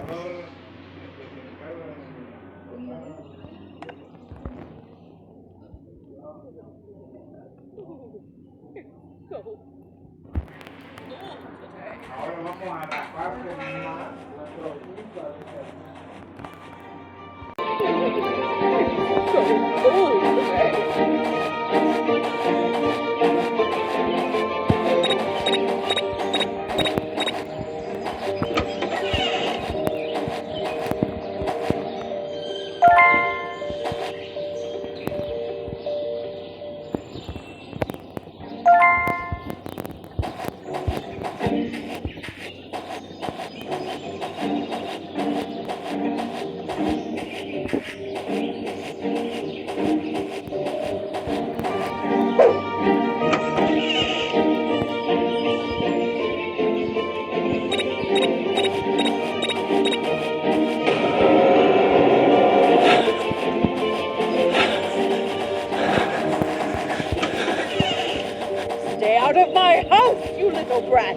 Ahora vamos a la parte más profunda de este Stay out of my house, you little brat!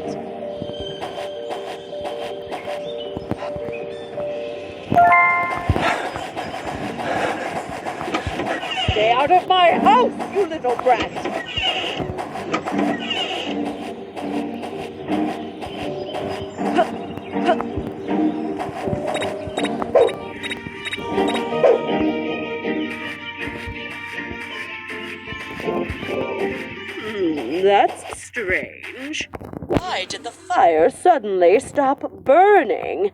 Stay out of my house, you little brat! That's strange. Why did the fire suddenly stop burning?